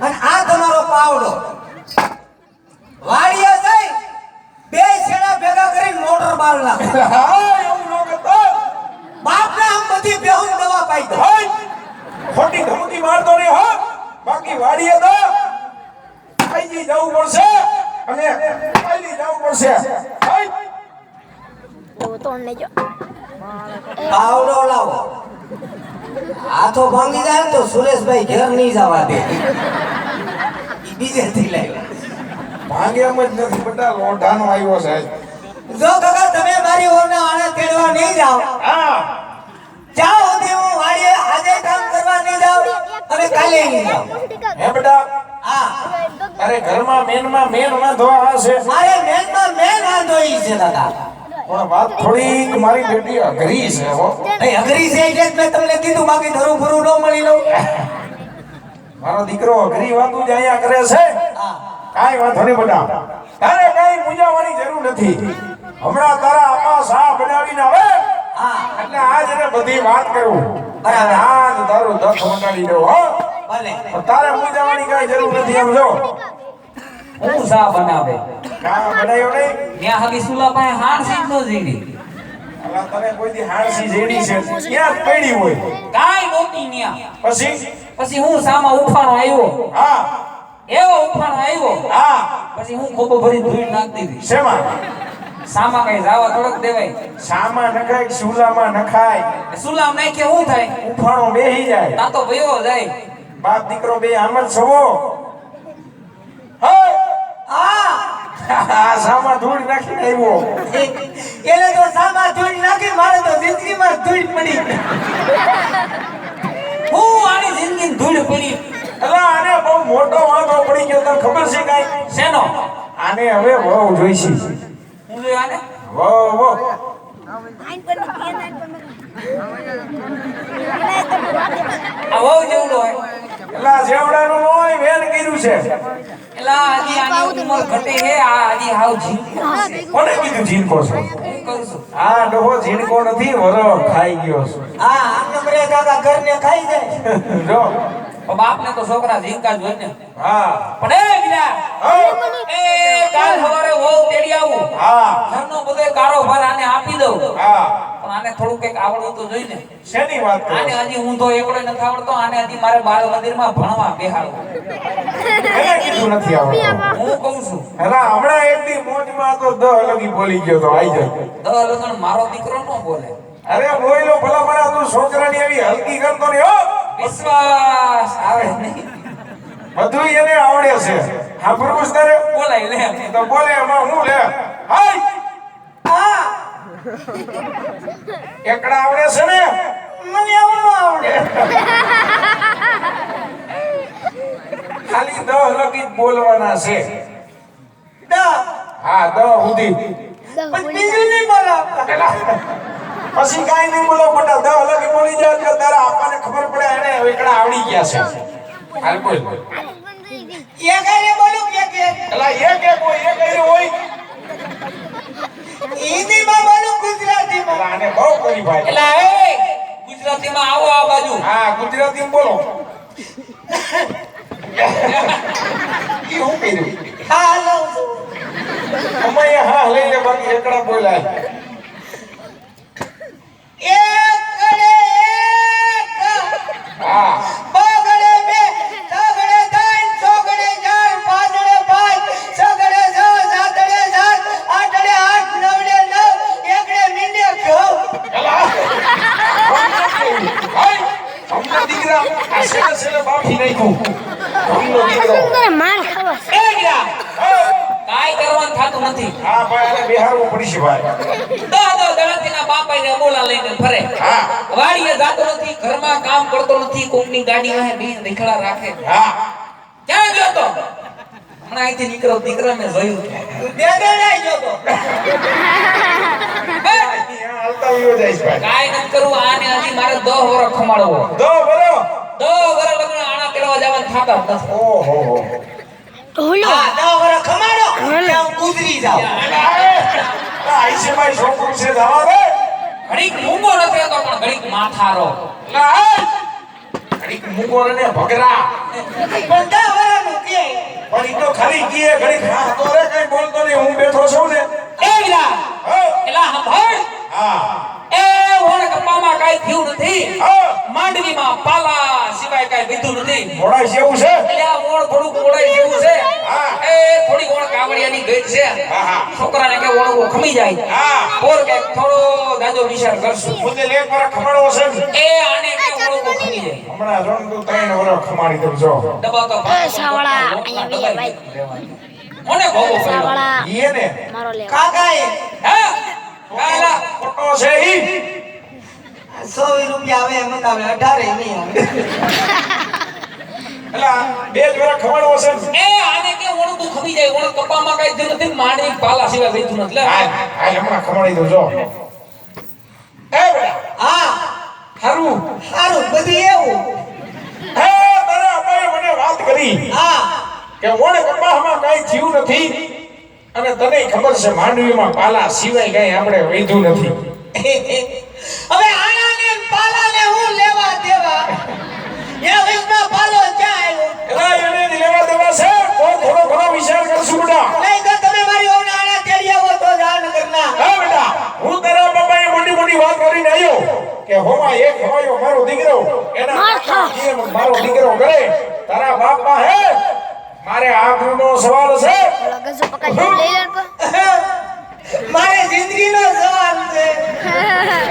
અને આ તમારો પાવડો વાડીએ જઈ બે છેડા ભેગા કરીને મોટર બાળ નાખો. હા એવું ન કરતો. બાપને આમ બધી બેહું દવા પાઈ દો. ખોટી ધમકી મારતો ને હો. બાકી વાડીએ તો કઈજી જવું પડશે અને કઈજી જવું પડશે. પાવડો લાવો. હાથો ભાંગી જાય તો સુરેશભાઈ ઘેર નહીં જવા દે. ઈ બીજેથી લાવ્યા. ભાંગે એમ જ નથી બટા લોઢાનો આવ્યો સાહેબ. જો કાકા તમે મારી ઓરના આણે તેડવા નહીં જાઓ. હા જાઓ સુધી હું વાડીએ આજે કામ કરવા નહીં જાઉં અને કાલે નહીં જાઉં. હે બેટા હા અરે ઘરમાં મેન વાંધો આ છે. મારે મેનમાં મેન વાંધો ઈ છે દાદા. પણ વાત થોડીક મારી બેટી અઘરી છે હો. નહીં અઘરી છે એટલે જ મેં તમને કીધું બાકી ધરું ફરું ન મળી લઉં. મારો દીકરો અઘરી વાતો જ અહીંયા કરે છે. હા કાઈ વાંધો નહીં બેટા. તારે કાઈ મૂંઝાવાની જરૂર નથી. હમણાં તારા આપા સા બનાવીને આવે હા એટલે આજ એને બધી વાત કરું. બરાબર. આજ તારું દખ મંડાડી દઉં હો. ભલે પણ તારે મૂંઝાવાની કાઈ જરૂર નથી એમ જો. હું સા બનાવે કામ બનાવ્યો નહીં. ત્યાં હગી સુલા પાસે હાણ સીટ નો જીડી અલા તને કોઈ દી હાણસી જેડી છે ક્યાં પડી હોય. કાઈ નોતી ન્યા. પછી પછી હું સામા ઉફાણો આવ્યો હા એવો ઉફાણો આવ્યો હા પછી હું ખોબો ભરી ધૂળ નાખી દીધી. શેમાં સામા કઈ જાવા થોડોક દેવાય. સામાં નખાય કે સુલામાં નખાય. સુલામ નાખે શું થાય ઉફાણો બેહી જાય. તા તો ભયો જાય. બાપ દીકરો બે આમ જ સવો. હા હા આ સામાં ધૂળ નાખીને આવ્યો. એને તો સામા ધૂળ નાખી મારે તો જિંદગીમાં ધૂળ પડી. હું આની જિંદગી ધૂળ પડી. અલા આને બહુ મોટો વાંધો પડી ગયો તને ખબર છે કાઈ. શેનો આને હવે વહુ જોઈશી. હું જોઈ આને વહુ વહુ આ વહુ જેવડો હોય એલા જેવડાનું ન હોય વેલ કર્યું છે. એલા હજી આની ઉંમર ઘટે હે આ હજી હાવ ઝીણકો છે. કોને કીધું ઝીણકો છે? હું કહું છું આ ડોહો ઝીણકો નથી વરો ખાઈ ગયો છે. હા આમને મરે કાકા ઘરને ખાઈ જાય. જો પણ બાપને તો છોકરા ઝીણકા જ હોય ને. હા પણ એ ગિલા હા એ કાલ સવારે વહુ તેડી આવું હા ઘરનો બધો કારોબાર આને આપી દઉં હા પણ આને થોડું કઈક આવડવું તો જોઈએ ને. શેની વાત કરો? આને હજી હું તો એકડો નથી આવડતો. આને હજી મારે બાળ મંદિરમાં ભણવા બેહાડવું. એને કીધું નથી આવડતું. હું કહું છું એલા હમણાં એક દી મોજમાં તો દ લગી બોલી ગયો તો આઈ જાય. લગન મારો દીકરો ન બોલે. અરે બોયલો ભલા મને તું છોકરાની આવી હલકી કરતો ને હો. વિશ્વાસ આવે નહીં. બધું એને આવડે છે. હા પુરુષ તારે બોલાય લે તો બોલે એમાં હું લે. હાય હા એકડા આવડે છે ને. મને એવું ન આવડે. ખાલી દ લગી જ બોલવાના છે. દા હા દ સુધી. પણ બીજું નહીં બોલો. પછી કાઈ નહીં બોલો બટા દ લગી બોલી જાય એટલે તારે આપણને ખબર પડે એને એકડા આવડી ગયા છે. હાલ બોલ. એ કઈને બોલું કે એલા એક હોય એક કર્યું હોય. હિન્દીમાં બોલું ગુજરાતીમાં. એલા આને બહુ કરી ભાઈ. એલા એ ગુજરાતીમાં આવો આ બાજુ. હા ગુજરાતીમાં બોલો. ઈ હું કર્યું. હા લઉં છું. અમે હા લઈ લે બાકી એકડા બોલાય. એક ગળે એક હા બગડે બે તગડે ત્રણ ચોગડે ચાર પાંચડે પાંચ છગડે છ સાતડે સાત આઠડે આઠ નવડે નવ એકડે મીંડે ઘઉં. એલા હાય અમને દીકરા આ સેલે સેલે બાફી નાખ્યું. અમનો દીકરો. એ ગિલા કાઈ કરવાનું થાતું નથી. હા ભાઈ આને બિહારવું પડશે ભાઈ. દો ગણતીના બાપાને બોલા લઈને ફરે. હા વાડીએ જાતો નથી, ઘરમાં કામ કરતો નથી, કોકની ગાડી વાહે બેન દીખડા રાખે. હા ક્યાં ગયો તો? હમણાં અહીંથી નીકળો દીકરા મેં જોયું. દેદેડાઈ ગયો તો. અહીંયા હાલતા વિયો જઈશ ભાઈ. કાઈ નથી કરવું. આને હજી મારે 10 વર્ષ ખમાડવો. દો બરો. 10 વર્ષ લગ્ન આણા તેડવા જવાનું થાતા નથી. ઓહો હો. હા 10 વર્ષ ખમાડો એટલે હું ગુજરી જાઉં. આઈસે ભાઈ છોકરું છે જવા દે. ઘડીક મૂંગો નથી હોતો પણ ઘડીક માથારો. ઘડીક મૂકો ને ભગરા બધા વરાનું કે પણ ઈ તો ખાલી કીએ ઘડી ખાતો રે કઈ બોલતો નહીં હું બેઠો છું ને એ વિલા હા એલા સાંભળ હા એ ઓણ કપામાં કાઈ થયું નથી હા માંડવીમાં પાલા સિવાય કાઈ બીધું નથી મોડા જેવું છે એટલે આ ઓણ થોડુંક મોડાઈ જેવું છે હા. એ થોડી ઓણ કાવડિયાની ગઈ છે હા, હા. છોકરાને કે ઓણો ખમી જાય હા. પોર કે થોડો દાદો વિચાર કરશું મુદ્દે લેખ પર ખમણો છે ને. એ આને કે ઓણો ખમી જાય હમણાં જોન તું 3 વર્ષ ખમાડી દઉં છો ડબ્બા તો સાવળા, અહીંયા બે ભાઈ. કોને ભોગો પડ્યો સાવળા ઈએ ને મારો લેવા કાકાએ હે કાલા ખોટો છે ઈ 100 રૂપિયા આવે એમ આવે 18 નહીં આવે એલા 2 વર્ષ ખમણો છે ને. એ આને કે ઓણો તું ખમી જાય ઓણો કપામાં કાઈ થયું નથી માંડવી પાલા સિવાય બીધું નથી લે હાલ હાલ હમણાં ખમાડી દઉં છો એ બેટા હા હારું સારું બધી એવું હે તારા અપાએ મને વાત કરી હા કે ઓણે કપાહમાં કાઈ થયું નથી અને તને ખબર છે માંડવીમાં પાલા સિવાય કાઈ આપણે વૈધું નથી હવે આનાને ને પાલાને હું લેવા દેવા યા વિષ્ણુ પાલો ક્યાં આવ્યો એલા એને લેવા દેવા છે તો થોડો ઘણો વિચાર કરશું બેટા નહીં તો તમે મારી ઓના આના તેડી આવો તો જાનગરના હા બેટા હું તારા બાપાએ મોટી મોટી વાત કરીને આવ્યો કે હોમાં એક હવાયો મારો દીકરો એના કાકા મારો દીકરો કરે તારા બાપા હે મારે આખરીનો સવાલ છે ગજો પકડી લઈ લે મારી જિંદગીનો સવાલ છે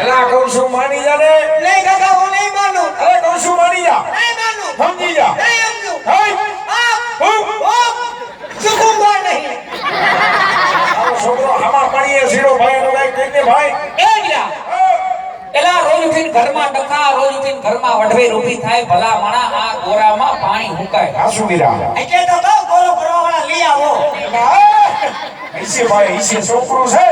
એલા કહું છું માની જા ને નહીં કાકા હું નહીં માનું અરે કહું છું માની જા નહીં માનું સમજી જા નહીં સમજુ હઈ હું ચૂકુંબા નહીં તારો છોકરો હામાં પાણીએ સીડો ભાઈ નો કઈ કહીને ભાઈ એ ગયા એલા રોજ ઉઠીને ઘરમાં ડખા રોજ ઉઠીને ઘરમાં વઢવે ઊભી થાય ભલા માણા આ ગોરામાં પાણી હુકાય હાસુ મીરા એટલે તો કહું ગોરો ભરવાવાળા લઈ આવો ઈસે ભાઈ ઈસે છોકરો છે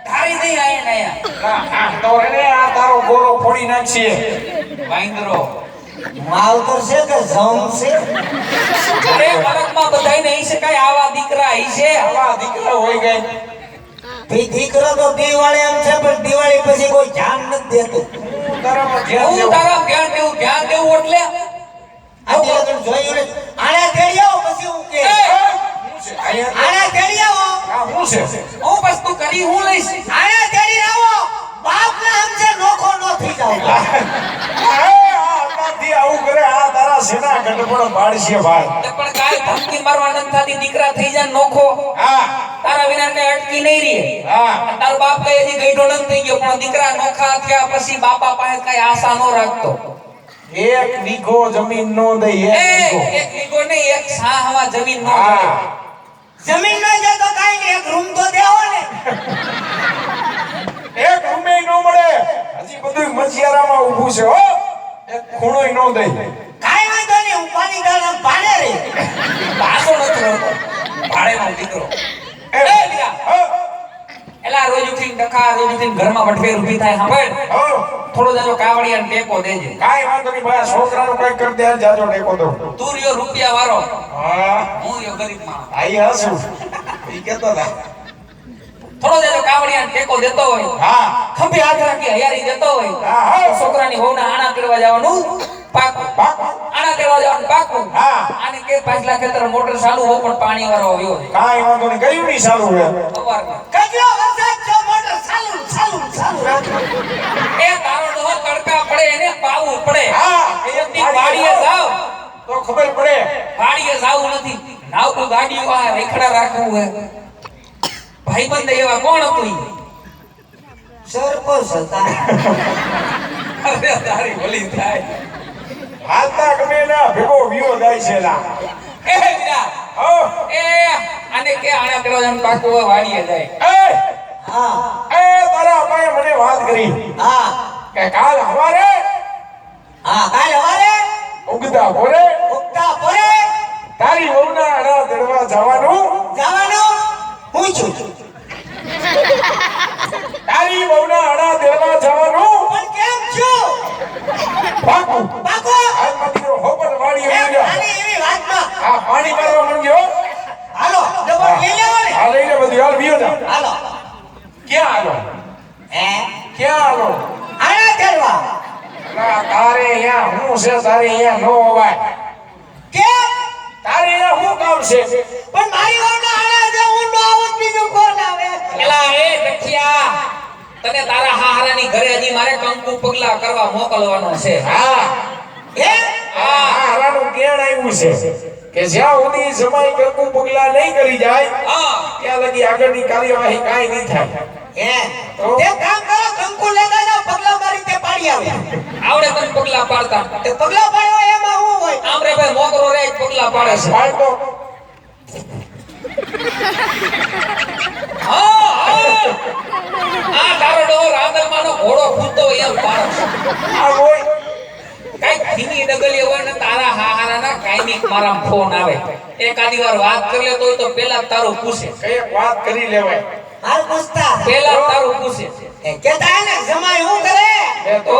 ધારી નહીં આયા નયા ના આ તો એને આ તારો ગોરો ફોડી નાખશે વાંદરો માવતર છે કે જમ છે અરે મલકમાં બધાયને ઈ શકાય આવા દીકરા ઈ છે આવા દીકરા હોય ગઈ ભઈ દીકરો તો દિવાળી એમ છે પણ દિવાળી પછી કોઈ ધ્યાન નથી દેતું તારામાં ધ્યાન હું દેવું. તારા ધ્યાન દેવું એટલે આજે લગન જોયું ને આને તેડી આવો પછી હું કે એ, શું છે? અહીંયા આને તેડી આવો આ શું છે હું વસ્તુ કરી હું લઈશ આને તેડી આવો બાપના હમસે નોખો નો થઈ જાવ આ અત્યારથી આવું કરે આ તારા સેના ગઢપણ પાડશે ભાઈ તે પણ કાઈ ધમકી મારવા નથી થતી દીકરા થઈ જાય નોખો હા તારા વિના કઈ અટકી નહીં રહે હા તારો બાપ કઈ હજી ગઈઢો નથી થઈ ગયો પણ દીકરા નોખા થયા પછી બાપા પાસે કઈ આશા ન રાખતો એક વીઘો જમીન નો દઈ એ એક વીઘો એક વીઘો નહીં એક સાહવા જમીન નો હા મળે. જમીન નો જાય તો કાઈ નહીં એક રૂમ તો દેવો ને એક રૂમે નો મળે હજી બધું મચિયારામાં ઊભું છે હો એક ખૂણોય નો દઈ કાઈ વાંધો નહીં હું પાણી ગાળા ભાડે રે પાછો નથી વળતો ભાડેનો દીકરો એ લીલા. હા એલા રોજ ઉઠીને ડખા રોજ ઉઠીને ઘરમાં વઢવેર ઊભી થાય સાંભળ હા થોડો જાજો કાવડિયાને ટેકો દેજે કાઈ વાંધો નહીં ભાઈ છોકરાનું કઈ કરી દે જાજો ટેકો દો તું રહ્યો રૂપિયા વાળો હા હું રહ્યો ગરીબ માણસ આઈ હસું ઈ કેતો હતા થોડો જાજો કાવડિયાને ટેકો દેતો હોય હા ખંભે હાથ રાખી હયારી દેતો હોય હા હા છોકરાની વહુના આણા કરવા જવાનું પાકું પાકું. આણા કરવા જવાનું પાકું હા. આને કે 5 લાખ ખેતર મોટર ચાલુ હો પણ પાણી વાળો આવ્યો છે કાઈ વાંધો નહીં કયું નહીં સારું હે સવારમાં કજરો વરસાદ જો મોટર ચાલુ ચાલુ ચાલુ રાખો એ તારો ડોહો તડકા પડે એને પાવું પડે હા એકની વાડીએ જાવ તો ખબર પડે વાડીએ જાવું નથી નાવકું ગાડીઓ આ રેખડા રાખવું હે ભાઈબંધ એવા કોણ હતું ઈ? સરપંચ હતા અરે તારી ભલી થાય હાલતા ગમે ના ભેગો વિયો જાય છે લા એ વીરા હો એ આને કે આણા કરવા જવાનું પાકું હોય વાડીએ જાય એ હા તારા અપાએ મને વાત કરી હા કે કાલ હવારે હા કાલ હવારે ઉગતા ભોરે ઉગતા પડે તારી વહુના અડા દડવા જવાનું જવાનું હું છું તારી વહુના અડા દડવા જવાનું પણ કેમ છું પાકું બાકો હાલ મતીરો હોપર વાળી એમ આવી જા ખાલી એવી વાતમાં આ પાણી મારવા માંગ્યો હાલો ડબલ લઈ લેવો ને આ લઈને બધું હાલ વિયો જા હાલો ક્યાં હાલો હે ક્યાં હાલો આના કરવા ના તારે અહીંયા હું છે તારે અહીંયા નો હોવાય કેમ? તારે અહીંયા શું કામ છે પણ મારી વાવના આણા જે હું નો આવું બીજું કોણ આવે? એલા એ દખિયા તને તારા હાહારાની ઘરે હજી મારે કંકુ પગલા કરવા મોકલવાનો છે. હા હે? આ હારાનું કેણ આવ્યું છે કે જ્યાં સુધી જમાઈ કંકુ પગલા નહીં કરી જાય હા ત્યાં લગી આગળની કાર્યવાહી કાંઈ નહીં થાય. હે? તો? તે કામ કરો, કંકુ લેતા જાઓ, પગલા મારી તે પાડી આવે. આવડે તને પગલા પાડતા? તે પગલા પાડવા એમાં શું હોય? આમ રે ભાઈ મોકરો રે જ પગલા પાડે છે. પાડ દો. હા હા આ તારો ડો રાંદરમાંનો ઘોડો ખૂંદતો હોય એમ પાડે છે. આ હોય કાંઈક ધીમી ડગલી હોય ને તારા હાહારાના કાંઈક મારા ફોન આવે એકાદી વાર વાત કરી લેતો હોય તો પેલા તારું પૂછે કઈક વાત કરી લેવાય. હાલ પૂછતા. પેલા તારું પૂછે એ કહેતા હે ને જમાઈ શું કરે? એ તો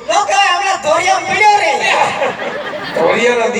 નો કરે, હમણાં ધોરિયામાં પીડ્યો રે. ધોળિયાના